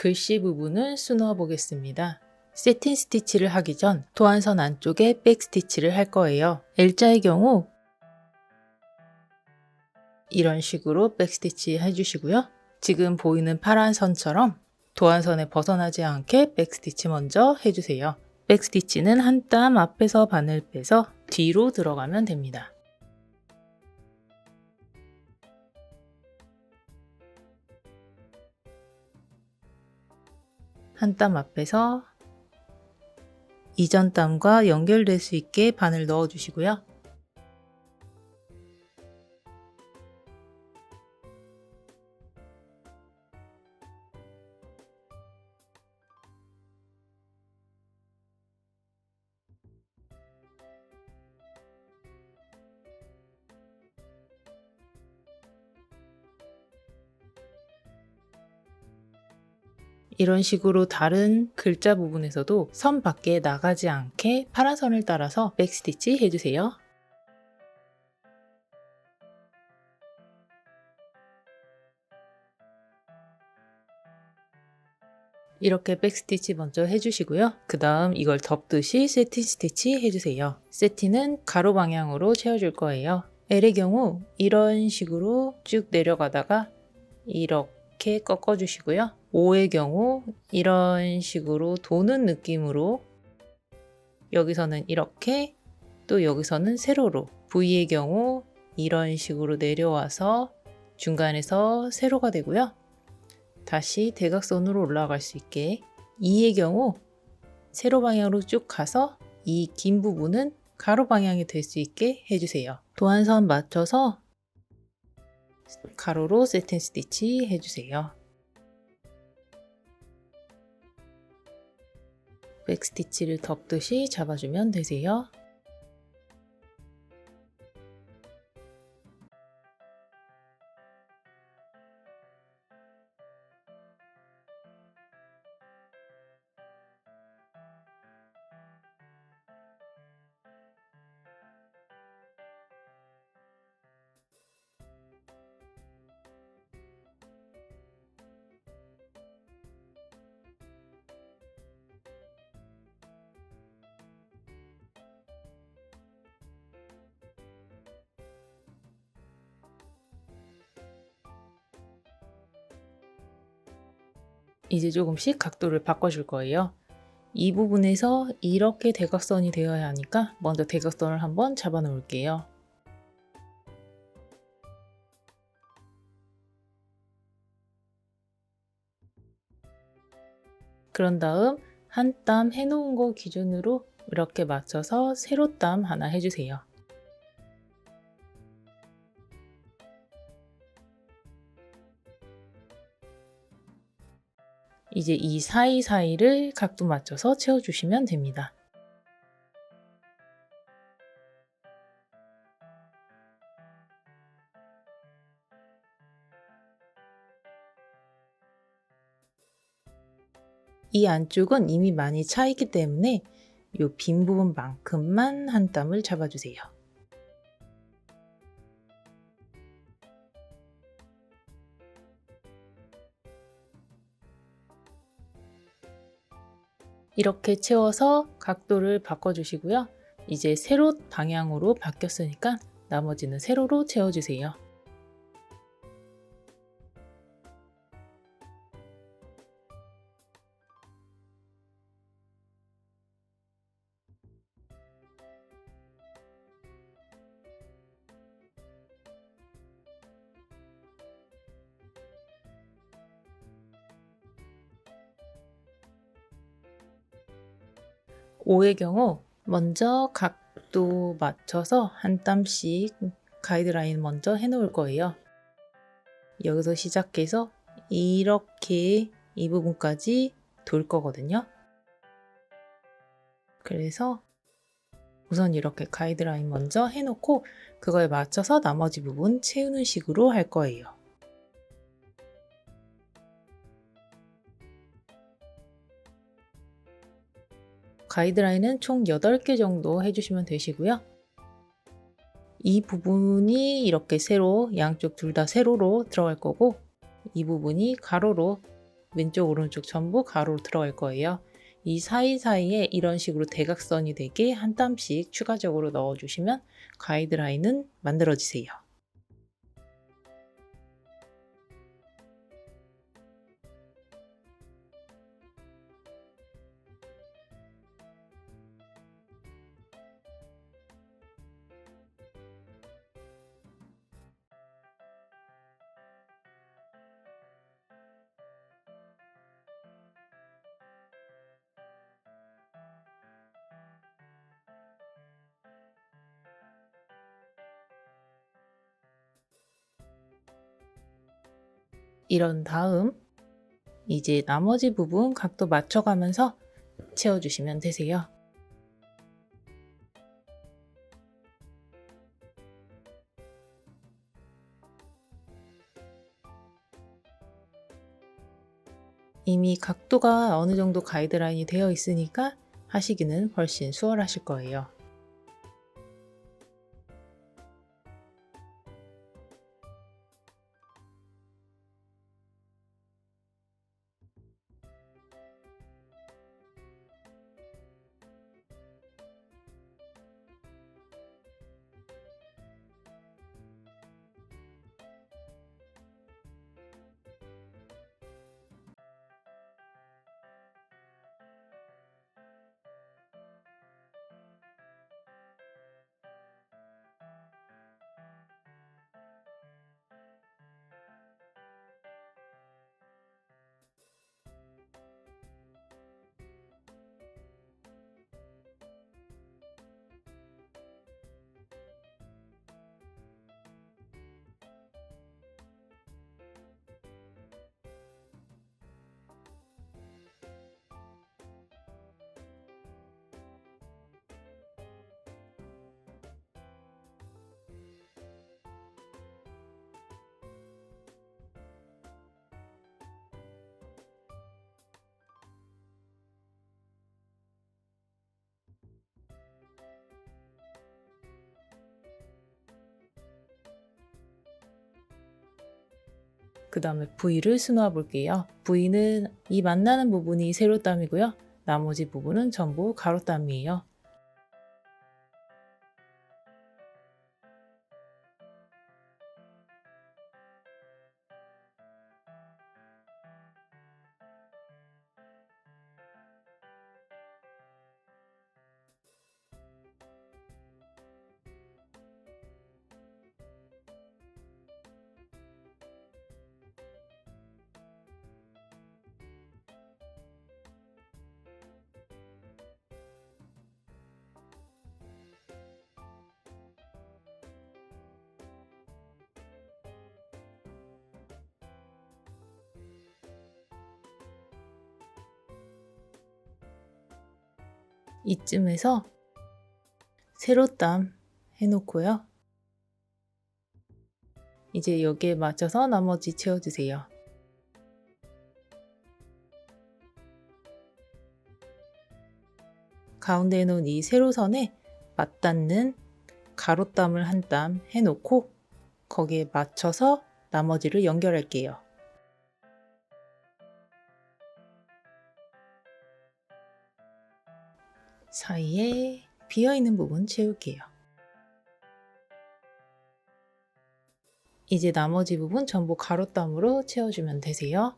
글씨 부분을 수놓아 보겠습니다. 세틴 스티치를 하기 전 도안선 안쪽에 백 스티치를 할 거예요. L자의 경우 이런 식으로 백 스티치 해주시고요. 지금 보이는 파란 선처럼 도안선에 벗어나지 않게 백 스티치 먼저 해주세요. 백 스티치는 한 땀 앞에서 바늘 빼서 뒤로 들어가면 됩니다. 한 땀 앞에서 이전 땀과 연결될 수 있게 바늘 넣어 주시고요. 이런 식으로 다른 글자 부분에서도 선 밖에 나가지 않게 파란 선을 따라서 백스티치 해주세요. 이렇게 백스티치 먼저 해주시고요. 그 다음 이걸 덮듯이 세틴 스티치 해주세요. 세틴은 가로 방향으로 채워줄 거예요. L의 경우 이런 식으로 쭉 내려가다가 이렇게 꺾어주시고요. O의 경우 이런 식으로 도는 느낌으로 여기서는 이렇게 또 여기서는 세로로 V의 경우 이런 식으로 내려와서 중간에서 세로가 되고요. 다시 대각선으로 올라갈 수 있게 E의 경우 세로 방향으로 쭉 가서 이 긴 부분은 가로 방향이 될 수 있게 해주세요. 도안선 맞춰서 가로로 세틴 스티치 해주세요. 백스티치를 덮듯이 잡아주면 되세요. 이제 조금씩 각도를 바꿔줄 거예요. 이 부분에서 이렇게 대각선이 되어야 하니까 먼저 대각선을 한번 잡아 놓을게요. 그런 다음 한 땀 해놓은 거 기준으로 이렇게 맞춰서 세로 땀 하나 해주세요. 이제 이 사이사이를 각도 맞춰서 채워주시면 됩니다. 이 안쪽은 이미 많이 차 있기 때문에 이 빈 부분만큼만 한 땀을 잡아주세요. 이렇게 채워서 각도를 바꿔주시고요. 이제 세로 방향으로 바뀌었으니까 나머지는 세로로 채워주세요. O의 경우 먼저 각도 맞춰서 한 땀씩 가이드라인 먼저 해 놓을 거예요. 여기서 시작해서 이렇게 이 부분까지 돌 거거든요. 그래서 우선 이렇게 가이드라인 먼저 해놓고 그거에 맞춰서 나머지 부분 채우는 식으로 할 거예요. 가이드라인은 총 8개 정도 해주시면 되시고요. 이 부분이 이렇게 세로, 양쪽 둘 다 세로로 들어갈 거고 이 부분이 가로로 왼쪽 오른쪽 전부 가로로 들어갈 거예요. 이 사이사이에 이런 식으로 대각선이 되게 한 땀씩 추가적으로 넣어주시면 가이드라인은 만들어지세요. 이런 다음 이제 나머지 부분 각도 맞춰가면서 채워주시면 되세요. 이미 각도가 어느 정도 가이드라인이 되어 있으니까 하시기는 훨씬 수월하실 거예요. 그 다음에 V를 수놓아 볼게요. V는 이 만나는 부분이 세로땀이고요. 나머지 부분은 전부 가로땀이에요. 이쯤에서 세로땀 해놓고요. 이제 여기에 맞춰서 나머지 채워주세요. 가운데에 놓은 이 세로선에 맞닿는 가로땀을 한 땀 해놓고 거기에 맞춰서 나머지를 연결할게요. 사이에 비어있는 부분 채울게요. 이제 나머지 부분 전부 가로땀으로 채워주면 되세요.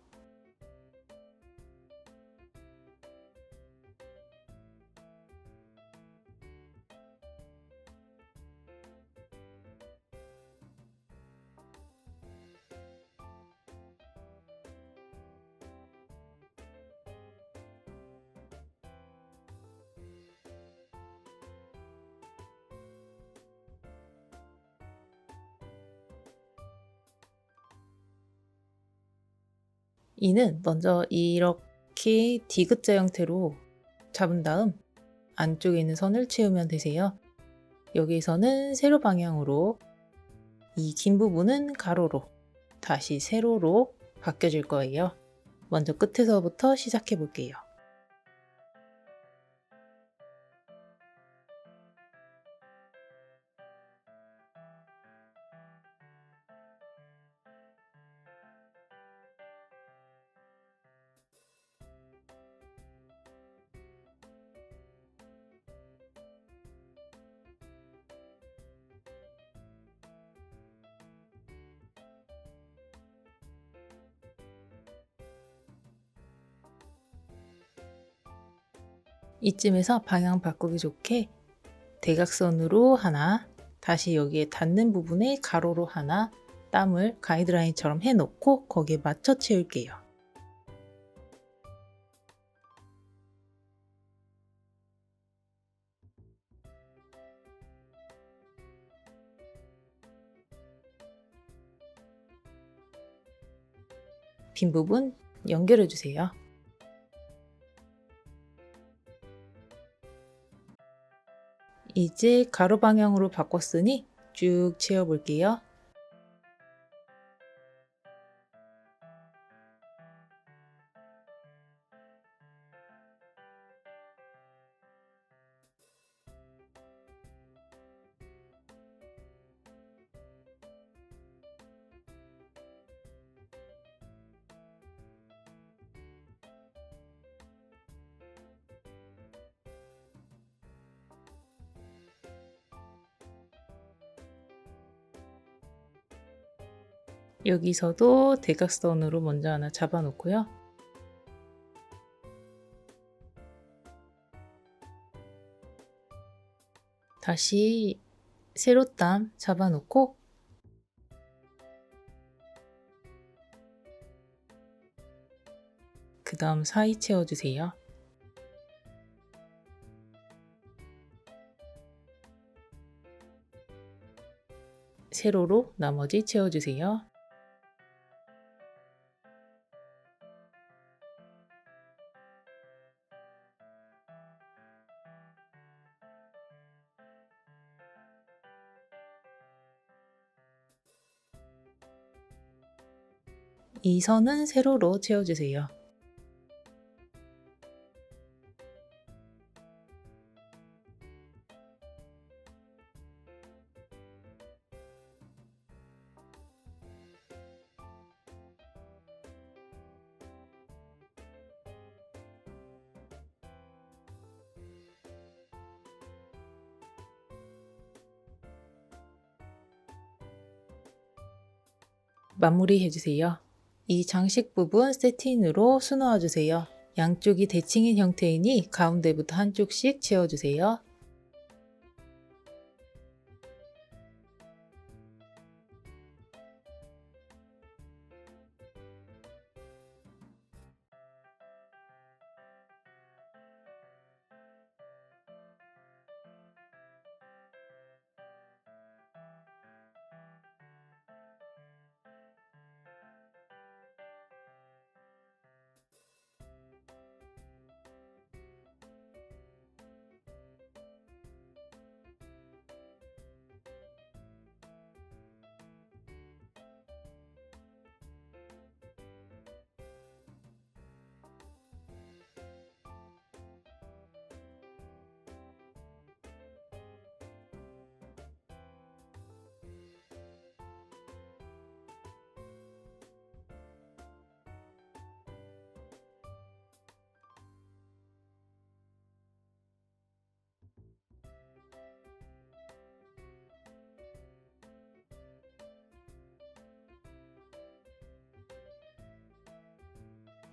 이는 먼저 이렇게 디귿자 형태로 잡은 다음 안쪽에 있는 선을 채우면 되세요. 여기서는 세로 방향으로 이 긴 부분은 가로로 다시 세로로 바뀌어질 거예요. 먼저 끝에서부터 시작해 볼게요. 이쯤에서 방향 바꾸기 좋게 대각선으로 하나, 다시 여기에 닿는 부분에 가로로 하나, 땀을 가이드라인처럼 해놓고 거기에 맞춰 채울게요. 빈 부분 연결해 주세요. 이제 가로 방향으로 바꿨으니 쭉 채워 볼게요. 여기서도 대각선으로 먼저 하나 잡아 놓고요. 다시 세로땀 잡아 놓고 그 다음 사이 채워주세요. 세로로 나머지 채워주세요. 이 선은 세로로 채워주세요. 마무리 해주세요. 이 장식 부분 세틴으로 수놓아 주세요. 양쪽이 대칭인 형태이니 가운데부터 한쪽씩 채워주세요.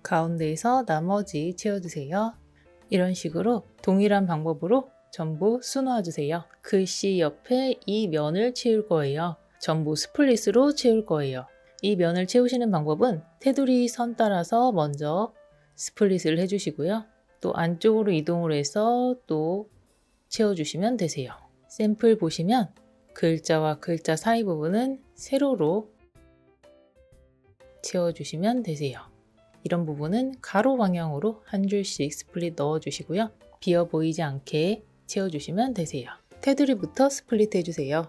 가운데에서 나머지 채워주세요. 이런 식으로 동일한 방법으로 전부 수놓아 주세요. 글씨 옆에 이 면을 채울 거예요. 전부 스플릿으로 채울 거예요. 이 면을 채우시는 방법은 테두리 선 따라서 먼저 스플릿을 해주시고요. 또 안쪽으로 이동을 해서 또 채워주시면 되세요. 샘플 보시면 글자와 글자 사이 부분은 세로로 채워주시면 되세요. 이런 부분은 가로 방향으로 한 줄씩 스플릿 넣어주시고요. 비어 보이지 않게 채워주시면 되세요. 테두리부터 스플릿 해주세요.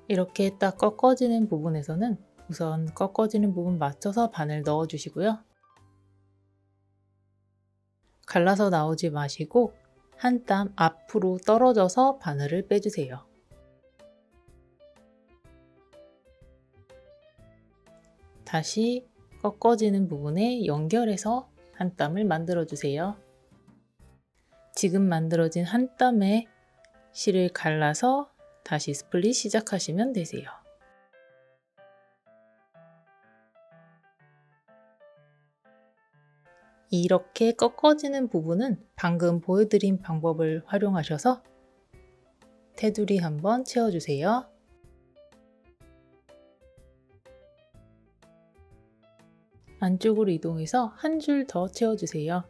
이렇게 딱 꺾어지는 부분에서는 우선 꺾어지는 부분 맞춰서 바늘 넣어 주시고요. 갈라서 나오지 마시고 한 땀 앞으로 떨어져서 바늘을 빼주세요. 다시 꺾어지는 부분에 연결해서 한 땀을 만들어 주세요. 지금 만들어진 한 땀의 실을 갈라서 다시 스플릿 시작하시면 되세요. 이렇게 꺾어지는 부분은 방금 보여드린 방법을 활용하셔서 테두리 한번 채워주세요. 안쪽으로 이동해서 한 줄 더 채워주세요.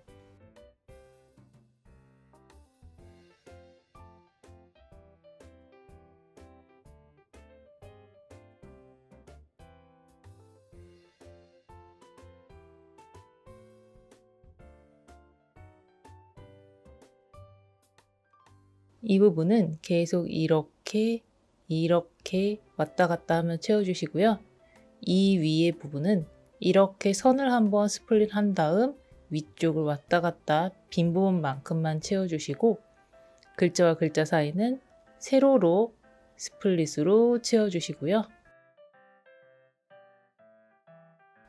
이 부분은 계속 이렇게 왔다 갔다 하면 채워주시고요. 이 위에 부분은 이렇게 선을 한번 스플릿 한 다음 위쪽을 왔다 갔다 빈 부분만큼만 채워주시고 글자와 글자 사이는 세로로 스플릿으로 채워주시고요.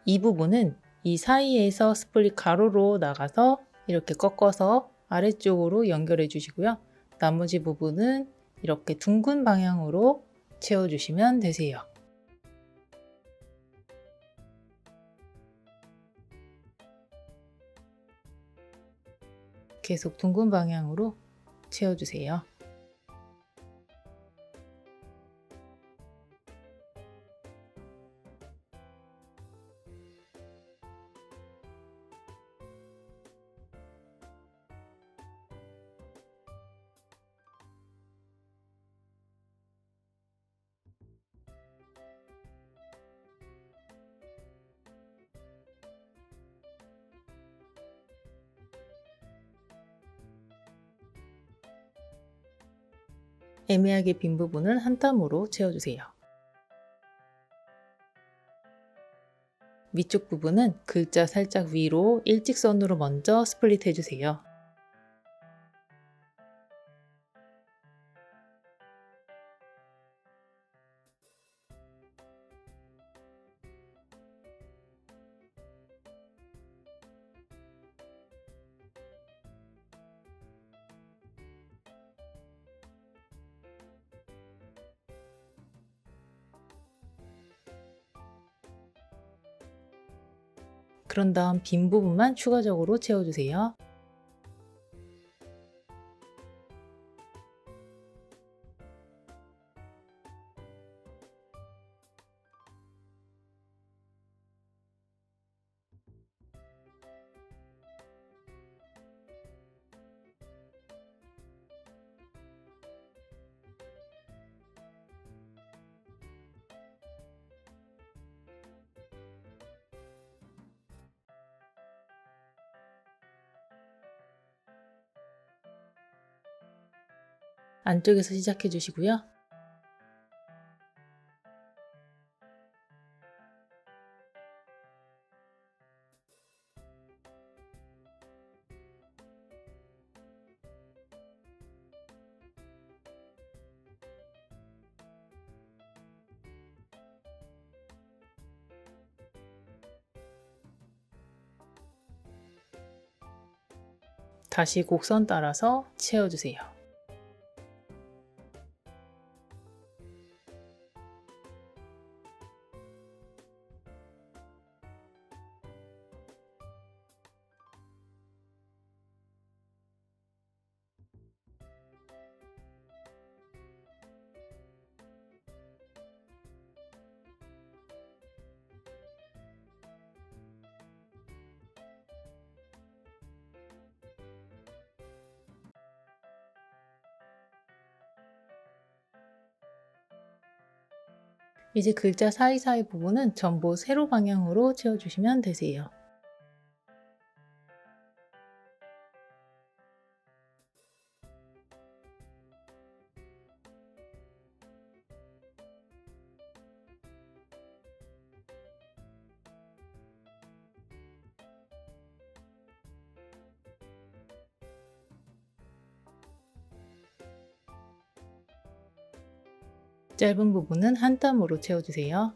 이 부분은 이 사이에서 스플릿 가로로 나가서 이렇게 꺾어서 아래쪽으로 연결해 주시고요. 나머지 부분은 이렇게 둥근 방향으로 채워주시면 되세요. 계속 둥근 방향으로 채워주세요. 애매하게 빈 부분은 한 땀으로 채워주세요. 위쪽 부분은 글자 살짝 위로 일직선으로 먼저 스플릿 해주세요. 그런 다음 빈 부분만 추가적으로 채워주세요. 안쪽에서 시작해 주시고요. 다시 곡선 따라서 채워주세요. 이제 글자 사이사이 부분은 전부 세로 방향으로 채워주시면 되세요. 짧은 부분은 한 땀으로 채워주세요.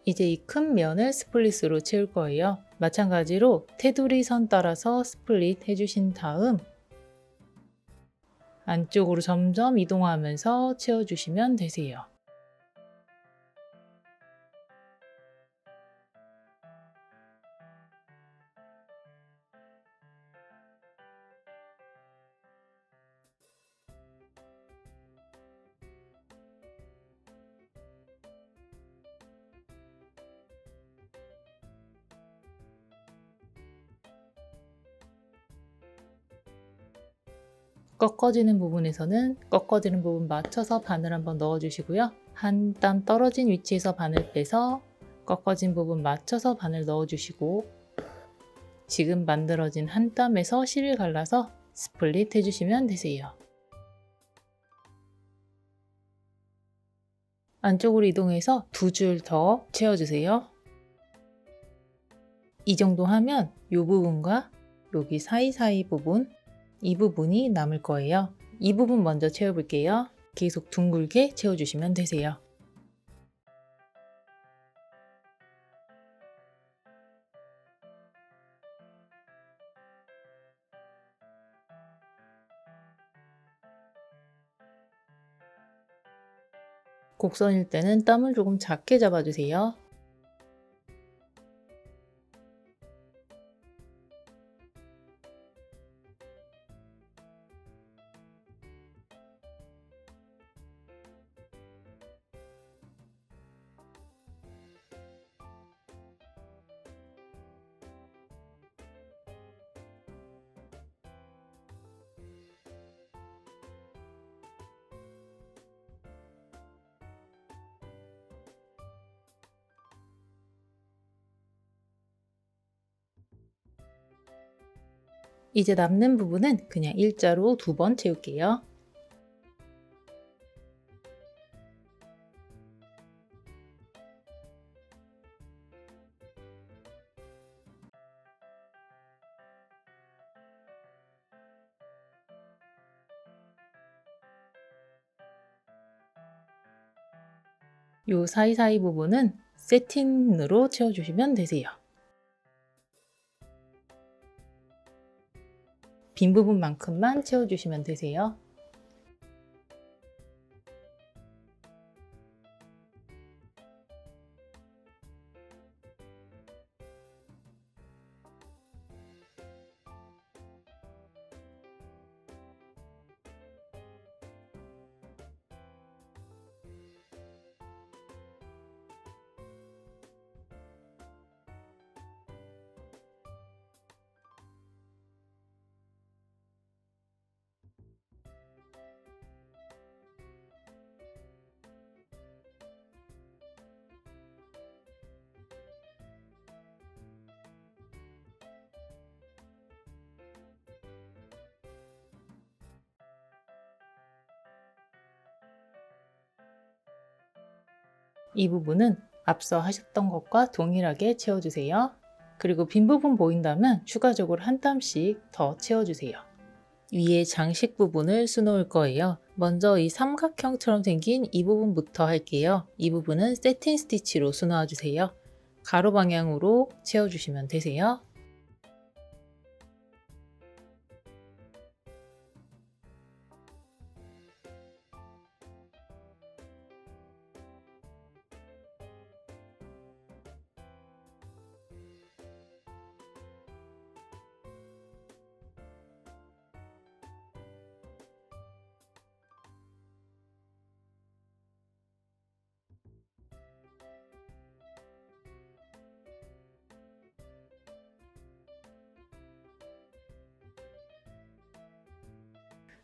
이제 이 큰 면을 스플릿으로 채울 거예요. 마찬가지로 테두리 선 따라서 스플릿 해주신 다음 안쪽으로 점점 이동하면서 채워주시면 되세요. 꺾어지는 부분에서는 꺾어지는 부분 맞춰서 바늘 한번 넣어주시고요. 한 땀 떨어진 위치에서 바늘 빼서 꺾어진 부분 맞춰서 바늘 넣어주시고 지금 만들어진 한 땀에서 실을 갈라서 스플릿 해주시면 되세요. 안쪽으로 이동해서 두 줄 더 채워주세요. 이 정도 하면 이 부분과 여기 사이사이 부분, 이 부분이 남을 거예요. 이 부분 먼저 채워볼게요. 계속 둥글게 채워주시면 되세요. 곡선일 때는 땀을 조금 작게 잡아주세요. 이제 남는 부분은 그냥 일자로 두 번 채울게요. 요 사이사이 부분은 세틴으로 채워주시면 되세요. 빈 부분만큼만 채워주시면 되세요. 이 부분은 앞서 하셨던 것과 동일하게 채워주세요. 그리고 빈 부분 보인다면 추가적으로 한 땀씩 더 채워주세요. 위에 장식 부분을 수놓을 거예요. 먼저 이 삼각형처럼 생긴 이 부분부터 할게요. 이 부분은 세틴 스티치로 수놓아 주세요. 가로 방향으로 채워주시면 되세요.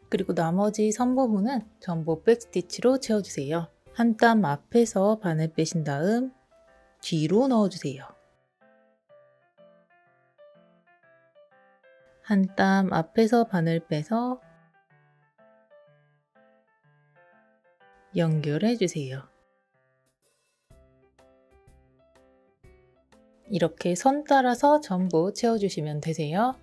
그리고 나머지 선 부분은 전부 백스티치로 채워주세요. 한 땀 앞에서 바늘 빼신 다음 뒤로 넣어주세요. 한 땀 앞에서 바늘 빼서 연결해 주세요. 이렇게 선 따라서 전부 채워주시면 되세요.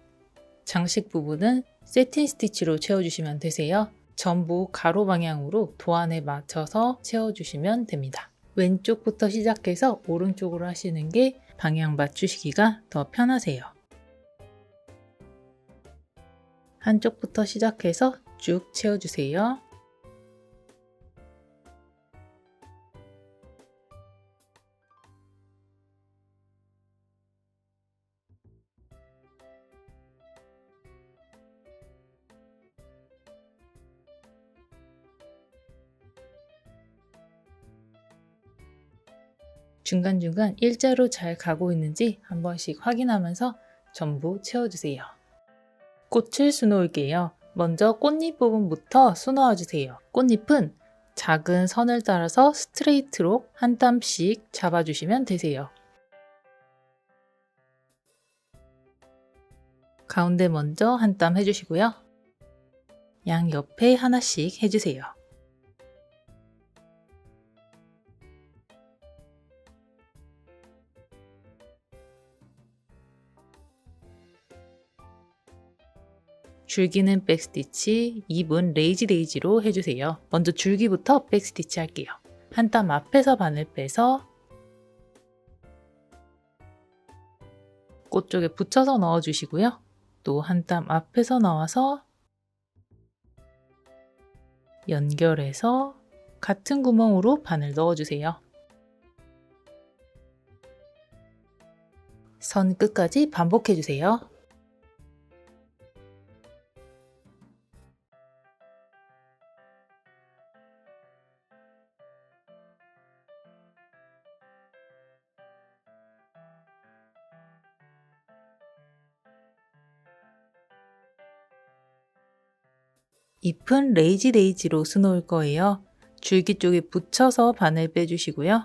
장식 부분은 세틴 스티치로 채워주시면 되세요. 전부 가로 방향으로 도안에 맞춰서 채워주시면 됩니다. 왼쪽부터 시작해서 오른쪽으로 하시는 게 방향 맞추시기가 더 편하세요. 한쪽부터 시작해서 쭉 채워주세요. 중간중간 일자로 잘 가고 있는지 한 번씩 확인하면서 전부 채워주세요. 꽃을 수놓을게요. 먼저 꽃잎 부분부터 수놓아 주세요. 꽃잎은 작은 선을 따라서 스트레이트로 한 땀씩 잡아주시면 되세요. 가운데 먼저 한 땀 해주시고요. 양 옆에 하나씩 해주세요. 줄기는 백스티치, 잎은 레이지 데이지로 해주세요. 먼저 줄기부터 백스티치 할게요. 한 땀 앞에서 바늘 빼서 꽃 쪽에 붙여서 넣어주시고요. 또 한 땀 앞에서 나와서 연결해서 같은 구멍으로 바늘 넣어주세요. 선 끝까지 반복해주세요. 잎은 레이지 데이지로 수놓을 거예요. 줄기 쪽에 붙여서 바늘 빼주시고요.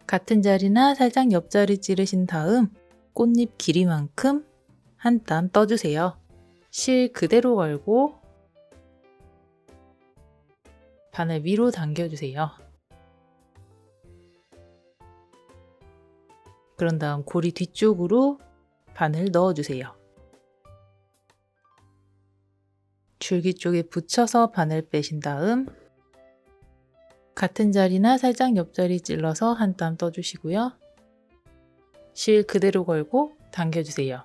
같은 자리나 살짝 옆자리 찌르신 다음 꽃잎 길이만큼 한 땀 떠주세요. 실 그대로 걸고 바늘 위로 당겨주세요. 그런 다음 고리 뒤쪽으로 바늘 넣어주세요. 줄기 쪽에 붙여서 바늘 빼신 다음 같은 자리나 살짝 옆자리 찔러서 한 땀 떠주시고요. 실 그대로 걸고 당겨주세요.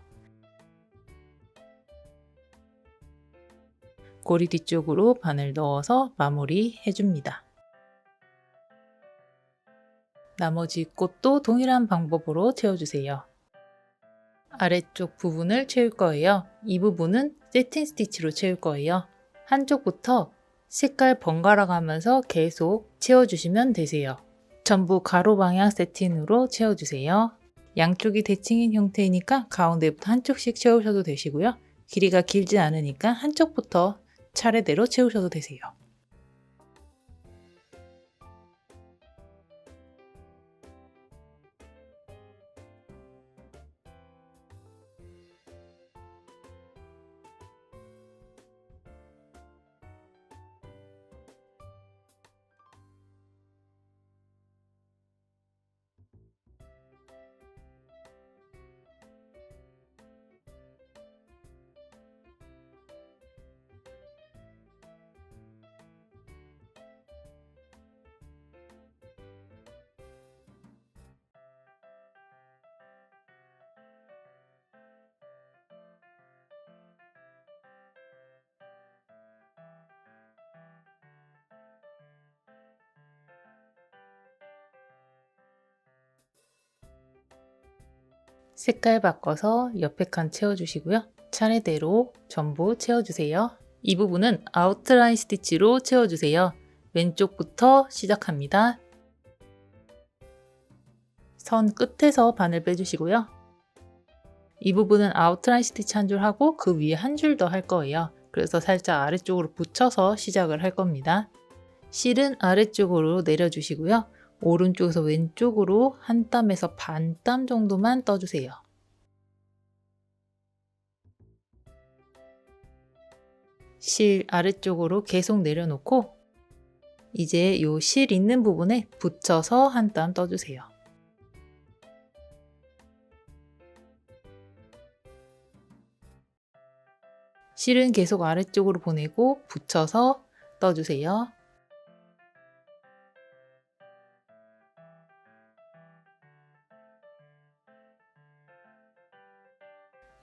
고리 뒤쪽으로 바늘 넣어서 마무리 해줍니다. 나머지 꽃도 동일한 방법으로 채워주세요. 아래쪽 부분을 채울 거예요. 이 부분은 세틴 스티치로 채울 거예요. 한쪽부터 색깔 번갈아 가면서 계속 채워주시면 되세요. 전부 가로 방향 세틴으로 채워주세요. 양쪽이 대칭인 형태이니까 가운데부터 한쪽씩 채우셔도 되시고요. 길이가 길지 않으니까 한쪽부터 차례대로 채우셔도 되세요. 색깔 바꿔서 옆에 칸 채워주시고요. 차례대로 전부 채워주세요. 이 부분은 아웃라인 스티치로 채워주세요. 왼쪽부터 시작합니다. 선 끝에서 바늘 빼주시고요. 이 부분은 아웃라인 스티치 한 줄 하고 그 위에 한 줄 더 할 거예요. 그래서 살짝 아래쪽으로 붙여서 시작을 할 겁니다. 실은 아래쪽으로 내려주시고요. 오른쪽에서 왼쪽으로 한 땀에서 반 땀 정도만 떠주세요. 실 아래쪽으로 계속 내려놓고 이제 이 실 있는 부분에 붙여서 한 땀 떠주세요. 실은 계속 아래쪽으로 보내고 붙여서 떠주세요.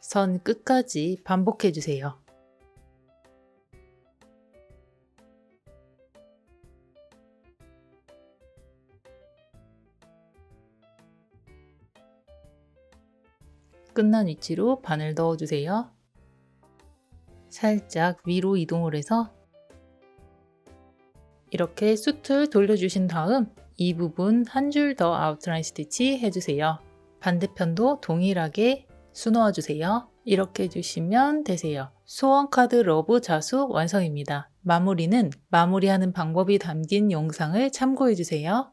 선 끝까지 반복해 주세요. 끝난 위치로 바늘 넣어주세요. 살짝 위로 이동을 해서 이렇게 숱을 돌려주신 다음 이 부분 한 줄 더 아웃라인 스티치 해주세요. 반대편도 동일하게 수놓아주세요. 이렇게 해주시면 되세요. 소원카드 러브 자수 완성입니다. 마무리는 마무리하는 방법이 담긴 영상을 참고해주세요.